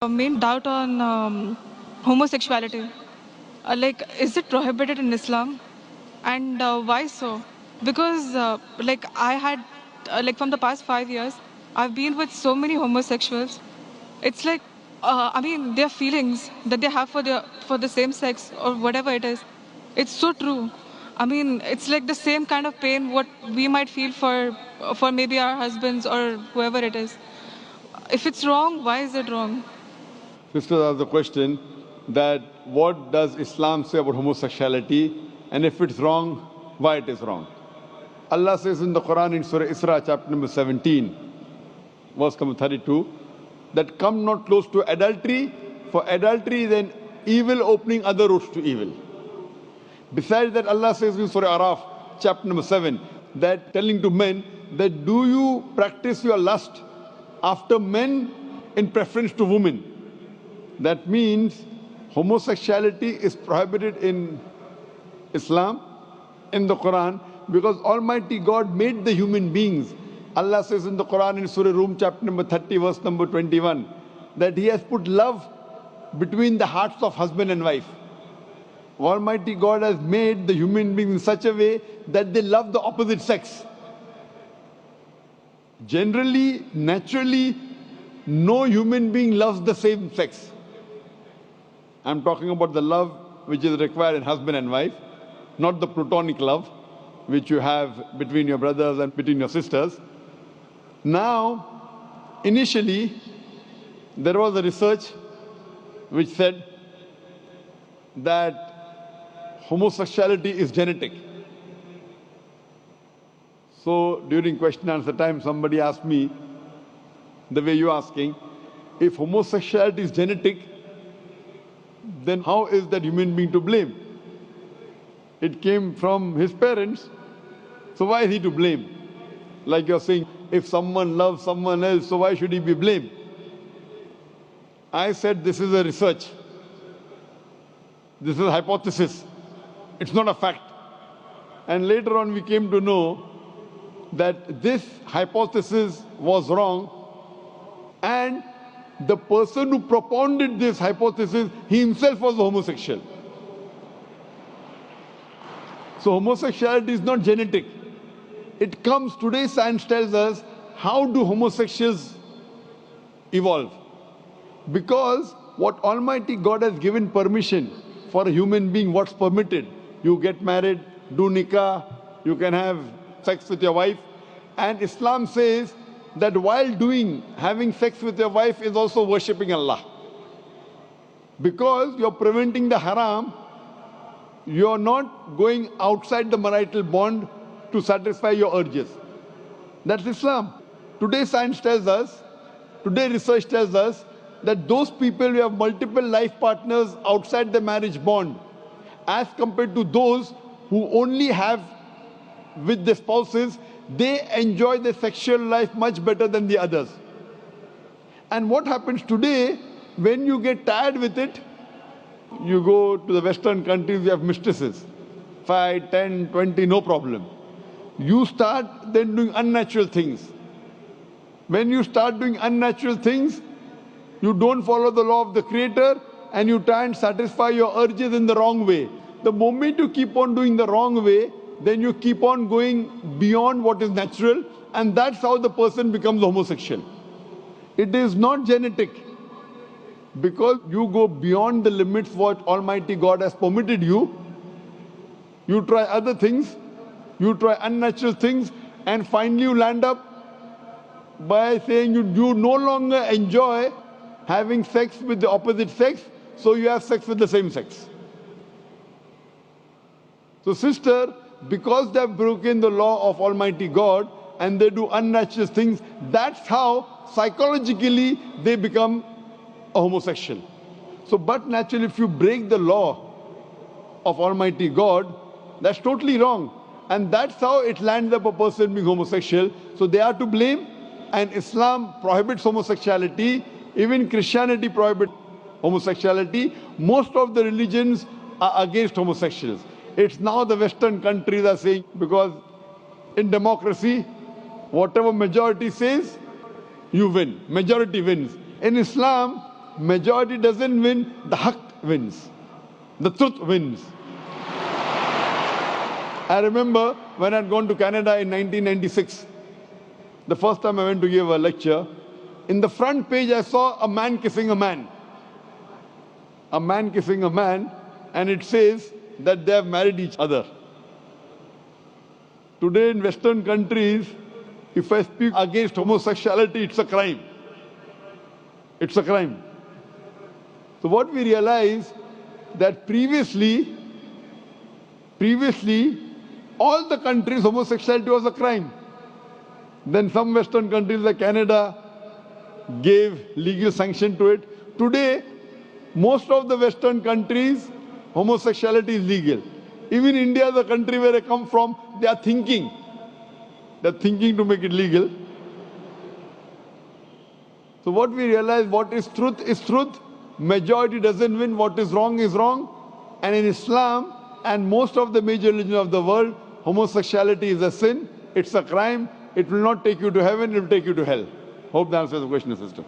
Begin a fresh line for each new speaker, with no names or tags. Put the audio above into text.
main doubt on homosexuality. Is it prohibited in Islam? And why so? Because, from the past 5 years, I've been with so many homosexuals. It's like, their feelings that they have for the same sex or whatever it is. It's so true. It's like the same kind of pain what we might feel for maybe our husbands or whoever it is. If it's wrong, why is it wrong?
Sisters asked the question that what does Islam say about homosexuality, and if it's wrong, why it is wrong. Allah says in the Quran in Surah Isra chapter number 17, verse number 32, that come not close to adultery, for adultery is an evil opening other roads to evil. Besides that, Allah says in Surah Araf chapter number 7, that telling to men that do you practice your lust after men in preference to women. That means homosexuality is prohibited in Islam, in the Quran, because Almighty God made the human beings. Allah says in the Quran in Surah Rum chapter number 30 verse number 21 that He has put love between the hearts of husband and wife. Almighty God has made the human beings in such a way that they love the opposite sex. Generally, naturally, no human being loves the same sex. I'm talking about the love which is required in husband and wife, not the platonic love which you have between your brothers and between your sisters. Now, initially, there was a research which said that homosexuality is genetic. So during question and answer time, somebody asked me, the way you're asking, if homosexuality is genetic, then how is that human being to blame? It came from his parents, so why is he to blame? Like you're saying, if someone loves someone else, so why should he be blamed? I said this is a research. This is a hypothesis. It's not a fact. And later on we came to know that this hypothesis was wrong, and the person who propounded this hypothesis, he himself was a homosexual. So homosexuality is not genetic. It comes, today science tells us, how do homosexuals evolve? Because what Almighty God has given permission for a human being, what's permitted. You get married, do nikah, you can have sex with your wife. And Islam says that while having sex with your wife is also worshipping Allah. Because you're preventing the haram, you're not going outside the marital bond to satisfy your urges. That's Islam. Today science tells us, today research tells us that those people who have multiple life partners outside the marriage bond, as compared to those who only have with the spouses, they enjoy their sexual life much better than the others. And what happens today, when you get tired with it, you go to the Western countries, you have mistresses, 5, 10, 20, no problem. You start then doing unnatural things. When you start doing unnatural things, you don't follow the law of the Creator and you try and satisfy your urges in the wrong way. The moment you keep on doing the wrong way, then you keep on going beyond what is natural, and that's how the person becomes homosexual. It is not genetic. Because you go beyond the limits what Almighty God has permitted you, you try other things, you try unnatural things, and finally you land up by saying you no longer enjoy having sex with the opposite sex, so you have sex with the same sex. So sister, because they have broken the law of Almighty God and they do unnatural things, that's how psychologically they become a homosexual. So, but naturally, if you break the law of Almighty God, that's totally wrong. And that's how it lands up a person being homosexual. So they are to blame, and Islam prohibits homosexuality. Even Christianity prohibits homosexuality. Most of the religions are against homosexuals. It's now the Western countries are saying, because in democracy, whatever majority says, you win. Majority wins. In Islam, majority doesn't win, the haq wins. The truth wins. I remember when I'd gone to Canada in 1996, the first time I went to give a lecture, in the front page I saw a man kissing a man. A man kissing a man, and it says that they have married each other. Today in Western countries, if I speak against homosexuality, it's a crime. It's a crime. So what we realize that previously, all the countries, homosexuality was a crime. Then some Western countries like Canada gave legal sanction to it. Today, most of the Western countries, homosexuality is legal. Even India, the country where I come from, they are thinking to make it legal. So what we realize, what is truth. Majority doesn't win. What is wrong is wrong. And in Islam and most of the major religions of the world, homosexuality is a sin. It's a crime. It will not take you to heaven. It will take you to hell. Hope that answers the question, sister.